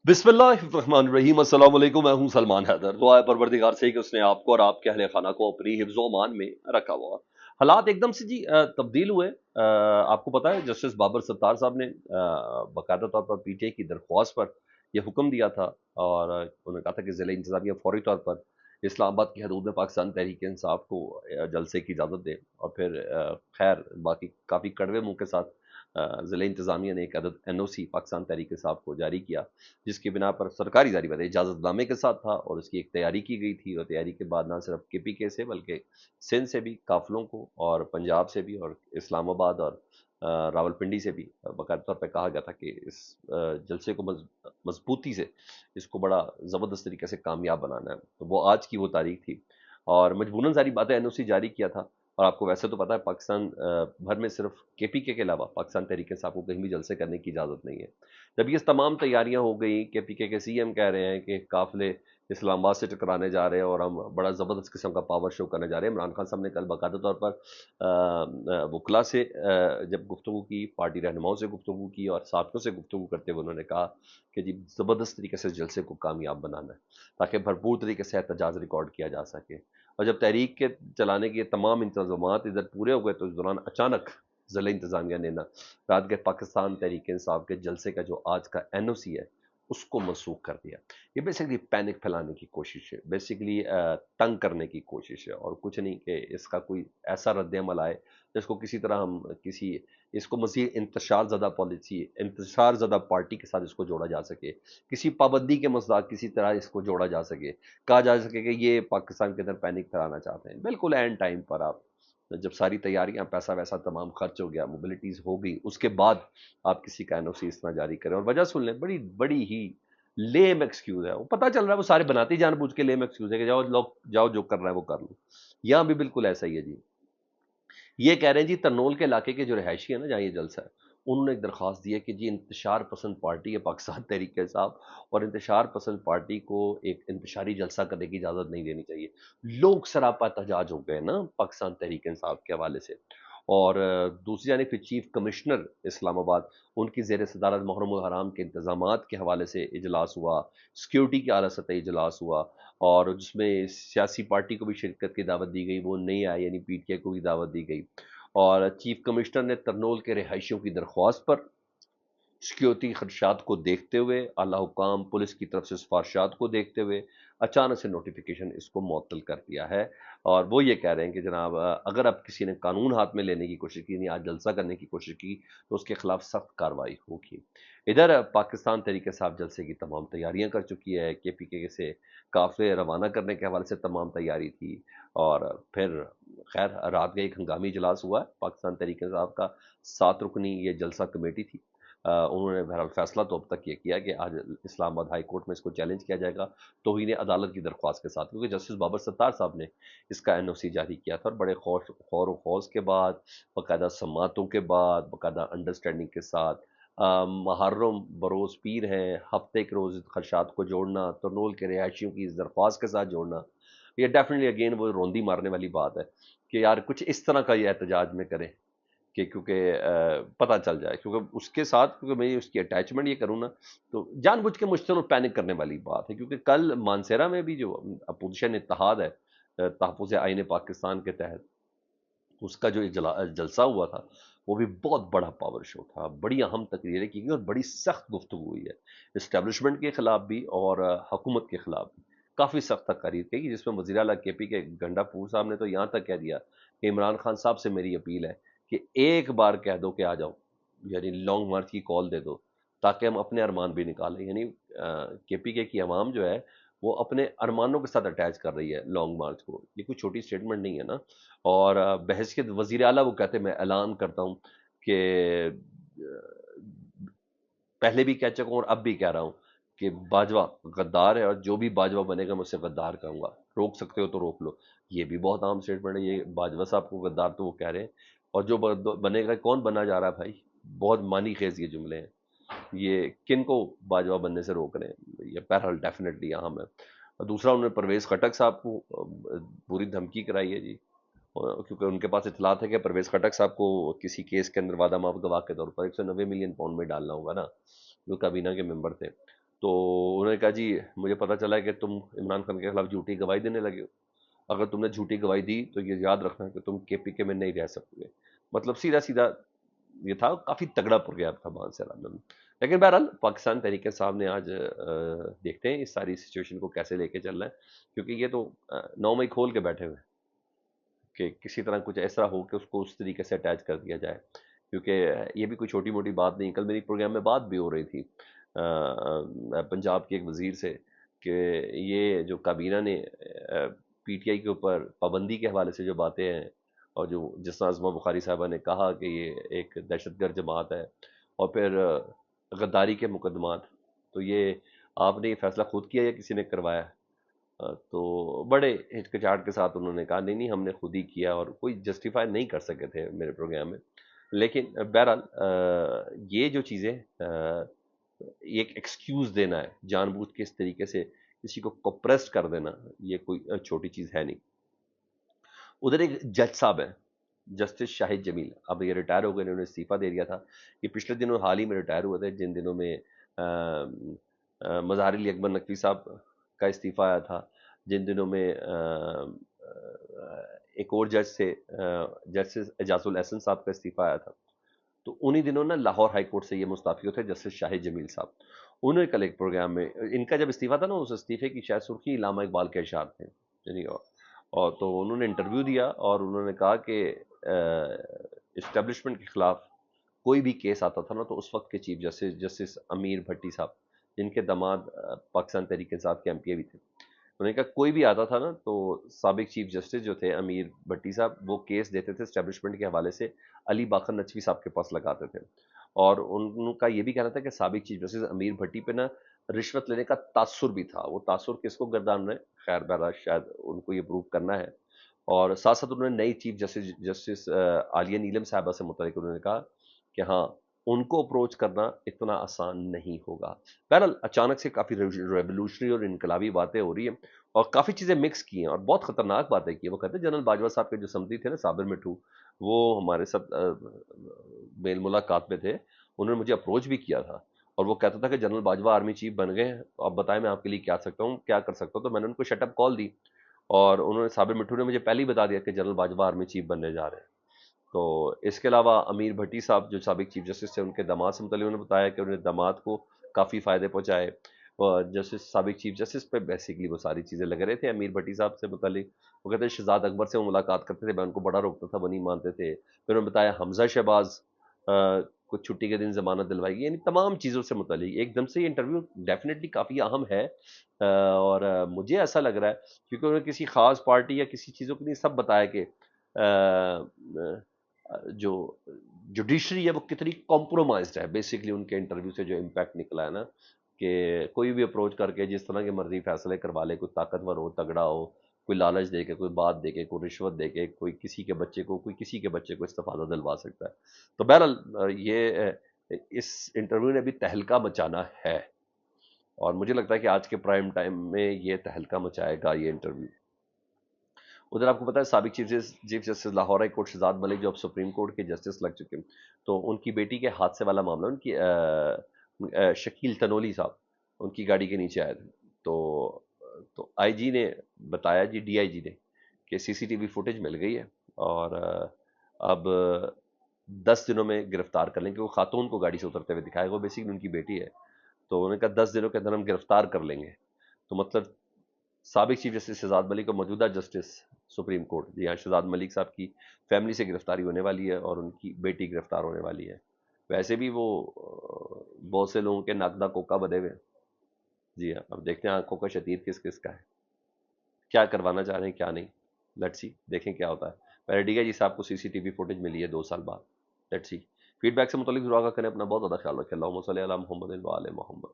बिस्मिल्लाहिर्रहमानिर्रहीम। अस्सलाम वालेकुम। मैं हूं सलमान हैदर। दुआ है परवरदिगार से कि उसने आपको और आपके अहले खाना को अपनी हिफ्ज़ व अमान में रखा हुआ। हालात एकदम से जी तब्दील हुए। आपको पता है जस्टिस बाबर सत्तार साहब ने बाकायदा तौर पर पीटीआई की दरख्वास्त पर यह हुक्म दिया था और उन्होंने कहा था कि ज़िला इंतज़ामिया फौरी तौर पर इस्लामाबाद की हदूद में पाकिस्तान तहरीक इंसाफ को जलसे की इजाज़त दे। और फिर खैर बाकी काफ़ी कड़वे मुंह के साथ ज़िला इंतज़ामिया ने एक अदद एनओसी पाकिस्तान तहरीक इंसाफ को जारी किया, जिसकी बिना पर सरकारी जारी बात इजाज़तनामे के साथ था और उसकी एक तैयारी की गई थी। और तैयारी के बाद ना सिर्फ केपीके से बल्कि सिंध से भी काफिलों को और पंजाब से भी और इस्लामाबाद और रावलपिंडी से भी बाकायदा तौर पर कहा गया था कि इस जलसे को मजबूती से इसको बड़ा ज़बरदस्त तरीके से कामयाब बनाना है। तो वो आज की वो तारीख थी और मजबूरन सारी बातें एनओसी जारी किया था। और आपको वैसे तो पता है पाकिस्तान भर में सिर्फ केपीके के अलावा पाकिस्तान तहरीक इंसाफ को कहीं भी जलसे करने की इजाज़त नहीं है। जब ये तमाम तैयारियां हो गई के पीके के सीएम कह रहे हैं कि काफिले इस्लामाबाद से टकराने जा रहे हैं और हम बड़ा ज़बरदस्त किस्म का पावर शो करने जा रहे हैं। इमरान खान साहब ने कल बाकायदा तौर पर वकला से जब गुफ्तगू की, पार्टी रहनुमाओं से गुफ्तगू की और साथियों से गुफ्तगू करते हुए उन्होंने कहा कि जी ज़बरदस्त तरीके से जलसे को कामयाब बनाना है ताकि भरपूर तरीके से एहतजाज रिकॉर्ड किया जा सके। और जब तहरीक के चलाने के तमाम इंतजाम इधर पूरे हो गए तो इस दौरान अचानक ज़िला इंतज़ामिया ने ना रात गए पाकिस्तान तहरीक इंसाफ के जलसे का जो आज का एनओसी है उसको मनसूख कर दिया। ये बेसिकली पैनिक फैलाने की कोशिश है, बेसिकली तंग करने की कोशिश है और कुछ नहीं कि इसका कोई ऐसा रद्द-ए-अमल आए जिसको किसी तरह हम किसी इसको मज़ीद इंतशार ज़दा पॉलिसी, इंतशार ज़दा पार्टी के साथ इसको जोड़ा जा सके, किसी पाबंदी के मज़ाक किसी तरह इसको जोड़ा जा सके, कहा जा सके कि ये पाकिस्तान के अंदर पैनिक फैलाना चाहते हैं। बिल्कुल एंड टाइम पर आप जब सारी तैयारियां पैसा-वैसा तमाम खर्च हो गया, मोबिलिटीज़ हो गई, उसके बाद आप किसी का एनओसी इस तरह जारी करें और वजह सुन लें, बड़ी बड़ी ही लेम एक्सक्यूज़ है। वो पता चल रहा है वो सारे बनाते ही जानबूझ के लेम एक्सक्यूज़ है कि जाओ लोग जाओ जो कर रहा है वो कर लो। यहाँ भी बिल्कुल ऐसा ही है जी। ये कह रहे हैं जी तरनोल के इलाके के जो रहायशी है ना जहाँ ये जलसा है, उन्होंने एक दरख्वास्त दी है कि जी इंतशार पसंद पार्टी है पाकिस्तान तहरीक इंसाफ और इंतशार पसंद पार्टी को एक इंतशारी जलसा करने की इजाज़त नहीं देनी चाहिए। लोग सरापा एहतजाज हो गए ना पाकिस्तान तहरीक इंसाफ के हवाले से। और दूसरी जानिब फिर चीफ कमिश्नर इस्लामाबाद उनकी ज़ेर सदारत मुहर्रम हराम के इंतज़ामात के हवाले से इजलास हुआ, सिक्योरिटी के आला सतही इजलास हुआ और जिसमें सियासी पार्टी को भी शिरकत की दावत दी गई, वो नहीं आए यानी पीटीआई को भी दावत दी गई। और चीफ कमिश्नर ने तरनोल के रिहायशियों की दरख्वास्त पर सिक्योरिटी खदशात को देखते हुए आला हुकाम पुलिस की तरफ से सिफारशात को देखते हुए अचानक से नोटिफिकेशन इसको मअतल कर दिया है। और वो ये कह रहे हैं कि जनाब अगर अब किसी ने कानून हाथ में लेने की कोशिश की, आज जलसा करने की कोशिश की, तो उसके खिलाफ सख्त कार्रवाई होगी। इधर पाकिस्तान तरीके साफ जलसे की तमाम तैयारियां कर चुकी है, केपीके से काफिले रवाना करने के हवाले से तमाम तैयारी थी। और फिर खैर रात का एक हंगामी इजलास हुआ है पाकिस्तान तरीके साहब का, 7 रुकनी ये जलसा कमेटी थी। उन्होंने बहरहाल फैसला तो अब तक ये किया कि आज इस्लामाबाद हाई कोर्ट में इसको चैलेंज किया जाएगा तौहीन अदालत की दरख्वास्त के साथ, क्योंकि जस्टिस बाबर सत्तार साहब ने इसका एनओसी जारी किया था और बड़े खौर व खौज के बाद, बाकायदा समातों के बाद, बाकायदा अंडरस्टैंडिंग के साथ मुहर्रम बरोज़ पीर हैं, हफ्ते के रोज़ खदशात को जोड़ना, तरनोल के रिहायशियों की इस दरख्वास्त के साथ जोड़ना, ये डेफिनेटली अगेन वो रोंदी मारने वाली बात है कि यार कुछ इस तरह का ये एहतजाज में करें कि क्योंकि पता चल जाए, क्योंकि उसके साथ क्योंकि मैं उसकी अटैचमेंट ये करूँ ना तो जानबूझ के मुझसे पैनिक करने वाली बात है। क्योंकि कल मानसेरा में भी जो अपोजिशन इत्तेहाद है तहफ़्फ़ुज़ आईन पाकिस्तान के तहत उसका जो जलसा हुआ था वो भी बहुत बड़ा पावर शो था, बड़ी अहम तकरीरें की गई और बड़ी सख्त गुफ्तगू हुई है इस्टेब्लिशमेंट के खिलाफ भी और हुकूमत के खिलाफ भी। काफ़ी सख्त तकारीर की जिसमें वज़ीर आला के पी के गंडापुर साहब ने तो यहाँ तक कह दिया कि इमरान खान साहब से मेरी अपील है कि एक बार कह दो कि आ जाओ, यानी लॉन्ग मार्च की कॉल दे दो ताकि हम अपने अरमान भी निकालें। यानी के पी के की आवाम जो है वो अपने अरमानों के साथ अटैच कर रही है लॉन्ग मार्च को, ये कोई छोटी स्टेटमेंट नहीं है ना। और बहैसियत वज़ीर आला वो कहते हैं मैं ऐलान करता हूँ कि पहले भी कह चुका हूँ और अब भी कह रहा हूँ कि बाजवा गद्दार है और जो भी बाजवा बनेगा मैं उसे गद्दार कहूँगा, रोक सकते हो तो रोक लो। ये भी बहुत आम स्टेटमेंट है, ये बाजवा साहब को गद्दार तो वो कह रहे हैं और जो बनेगा कौन बना जा रहा है भाई, बहुत मानी खेज ये जुमले हैं। ये किन को बाजवा बनने से रोक रहे हैं, ये बहरहाल डेफिनेटली अहम है। और दूसरा उन्होंने परवेज खटक साहब को पूरी धमकी कराई है जी, क्योंकि उनके पास इतलात है कि परवेज खटक साहब को किसी केस के अंदर वादा माफ गवाह के तौर पर 190 मिलियन पाउंड में डालना होगा ना, जो काबीना के मेंबर थे। تو انہوں نے کہا جی مجھے پتہ چلا ہے کہ تم عمران خان کے خلاف جھوٹی گواہی دینے لگے ہو، اگر تم نے جھوٹی گواہی دی تو یہ یاد رکھنا کہ تم کے پی کے میں نہیں رہ سکو گے. مطلب سیدھا سیدھا یہ تھا، کافی تگڑا پروگرام تھا مان سے رحمان. لیکن بہرحال پاکستان تحریک انصاف نے آج دیکھتے ہیں اس ساری سچویشن کو کیسے لے کے چلنا ہے، کیونکہ یہ تو 9 مئی کھول کے بیٹھے ہوئے ہیں کہ کسی طرح کچھ ایسا ہو کہ اس کو اس طریقے سے اٹیچ کر دیا جائے. کیونکہ یہ بھی کوئی چھوٹی موٹی بات نہیں. کل میری پروگرام میں بات بھی ہو رہی تھی پنجاب کے ایک وزیر سے کہ یہ جو کابینہ نے پی ٹی آئی کے اوپر پابندی کے حوالے سے جو باتیں ہیں، اور جو جس طرح عظمہ بخاری صاحبہ نے کہا کہ یہ ایک دہشت گرد جماعت ہے، اور پھر غداری کے مقدمات، تو یہ آپ نے یہ فیصلہ خود کیا یا کسی نے کروایا؟ تو بڑے ہچکچاہٹ کے ساتھ انہوں نے کہا نہیں نہیں ہم نے خود ہی کیا، اور کوئی جسٹیفائی نہیں کر سکے تھے میرے پروگرام میں. لیکن بہرحال یہ جو چیزیں ایک ایکسکیوز دینا ہے جان بوجھ کے اس طریقے سے کسی کو کمپریس کر دینا، یہ کوئی چھوٹی چیز ہے نہیں. ادھر ایک جج صاحب ہیں جسٹس شاہد جمیل، اب یہ ریٹائر ہو گئے، انہوں نے استعفیٰ دے دیا تھا. یہ پچھلے دنوں حال ہی میں ریٹائر ہوئے تھے، جن دنوں میں مظہر علی اکبر نقوی صاحب کا استعفیٰ آیا تھا، جن دنوں میں ایک اور جج سے جسٹس اعجاز الاحسن صاحب کا استعفیٰ آیا تھا. تو انہی دنوں نا لاہور ہائی کورٹ سے یہ مستعفی ہوتے جسٹس شاہد جمیل صاحب. انہوں نے کل ایک پروگرام میں ان کا جب استعفیٰ تھا نا، اس استعفے کی شاید سرخی علامہ اقبال کے اشعار تھے یعنی، اور تو انہوں نے انٹرویو دیا اور انہوں نے کہا کہ اسٹیبلشمنٹ کے خلاف کوئی بھی کیس آتا تھا نا، تو اس وقت کے چیف جسٹس جسٹس امیر بھٹی صاحب، جن کے داماد پاکستان تحریک انصاف کے ایم پی اے بھی تھے، انہوں نے کہا کوئی بھی آتا تھا نا تو سابق چیف جسٹس جو تھے امیر بھٹی صاحب وہ کیس دیتے تھے اسٹیبلشمنٹ کے حوالے سے علی باقر نقوی صاحب کے پاس لگاتے تھے. اور ان کا یہ بھی کہنا تھا کہ سابق چیف جسٹس امیر بھٹی پہ نا رشوت لینے کا تاثر بھی تھا. وہ تاثر کس کو گردان رہے، خیر بہرحال شاید ان کو یہ پروو کرنا ہے. اور ساتھ ساتھ انہوں نے نئی چیف جسٹس عالیہ نیلم صاحبہ سے متعلق انہوں نے کہا کہ ہاں ان کو اپروچ کرنا اتنا آسان نہیں ہوگا. بہرحال اچانک سے کافی ریولوشنری اور انقلابی باتیں ہو رہی ہیں، اور کافی چیزیں مکس کی ہیں اور بہت خطرناک باتیں کی ہیں. وہ کہتے ہیں جنرل باجوہ صاحب کے جو سمدھی تھے نا صابر مٹھو، وہ ہمارے ساتھ میل ملاقات میں تھے، انہوں نے مجھے اپروچ بھی کیا تھا، اور وہ کہتا تھا کہ جنرل باجوہ آرمی چیف بن گئے ہیں، تو آپ بتائیں میں آپ کے لیے کیا کر سکتا ہوں. تو میں نے ان کو شٹ اپ کال دی، اور انہوں نے صابر مٹھو نے مجھے پہلے ہی بتا دیا کہ جنرل باجوہ آرمی چیف بننے جا رہے ہیں. تو اس کے علاوہ امیر بھٹی صاحب جو سابق چیف جسٹس تھے، ان کے داماد سے متعلق انہوں نے بتایا کہ انہوں نے داماد کو کافی فائدے پہنچائے. جسٹس سابق چیف جسٹس پہ بیسیکلی وہ ساری چیزیں لگ رہے تھے. امیر بھٹی صاحب سے متعلق وہ کہتے ہیں شہزاد اکبر سے وہ ملاقات کرتے تھے، میں ان کو بڑا روکتا تھا، وہ نہیں مانتے تھے. پھر انہوں نے بتایا حمزہ شہباز کو چھٹی کے دن ضمانت دلوائی گئی. یعنی تمام چیزوں سے متعلق ایک دم سے یہ انٹرویو ڈیفینیٹلی کافی اہم ہے. اور مجھے ایسا لگ رہا ہے کیونکہ انہوں نے کسی خاص پارٹی یا کسی چیزوں کے لیے سب بتایا کہ جو جوڈیشری ہے وہ کتنی کمپرومائزڈ ہے. بیسکلی ان کے انٹرویو سے جو امپیکٹ نکلا ہے نا، کہ کوئی بھی اپروچ کر کے جس طرح کے مرضی فیصلے کروا لے، کوئی طاقتور ہو، تگڑا ہو، کوئی لالچ دے کے، کوئی بات دے کے، کوئی رشوت دے کے، کوئی کسی کے بچے کو استفادہ دلوا سکتا ہے. تو بہرحال یہ اس انٹرویو نے بھی تہلکہ مچانا ہے، اور مجھے لگتا ہے کہ آج کے پرائم ٹائم میں یہ تہلکہ مچائے گا یہ انٹرویو. ادھر آپ کو پتا ہے سابق chief justice Lahore high court Shahzad Malik جو اب سپریم کورٹ کے جسٹس لگ چکے ہیں، تو ان کی بیٹی کے حادثے والا معاملہ، ان کی شکیل تنولی صاحب ان کی گاڑی کے نیچے آئے تھے. تو آئی جی نے بتایا، جی ڈی آئی جی نے، کہ سی سی ٹی وی فوٹیج مل گئی ہے اور اب 10 دنوں میں گرفتار کر لیں گے. وہ خاتون کو گاڑی سے اترتے ہوئے دکھائے گا، وہ بیسکلی ان کی بیٹی ہے. تو انہوں نے کہا 10 دنوں کے اندر ہم گرفتار کر لیں گے. تو مطلب سابق چیف جسٹس شہزاد ملک اور موجودہ جسٹس سپریم کورٹ، جی ہاں، شہزاد ملک صاحب کی فیملی سے گرفتاری ہونے والی ہے اور ان کی بیٹی گرفتار ہونے والی ہے. ویسے بھی وہ بہت سے لوگوں کے ناکدہ کوکا بدے ہوئے. جی ہاں، اب دیکھتے ہیں آنکھوں کا شتیر کس کس کا ہے، کیا کروانا چاہ رہے ہیں کیا نہیں. لیٹس سی، دیکھیں کیا ہوتا ہے. پہلے ڈی آئی جی صاحب کو سی سی ٹی وی فوٹیج ملی ہے 2 سال بعد. Let's see. فیڈ بیک سے متعلق ضرور آگاہ کریں. اپنا بہت زیادہ خیال رکھیں. اللہم صلی علی محمد و آل محمد.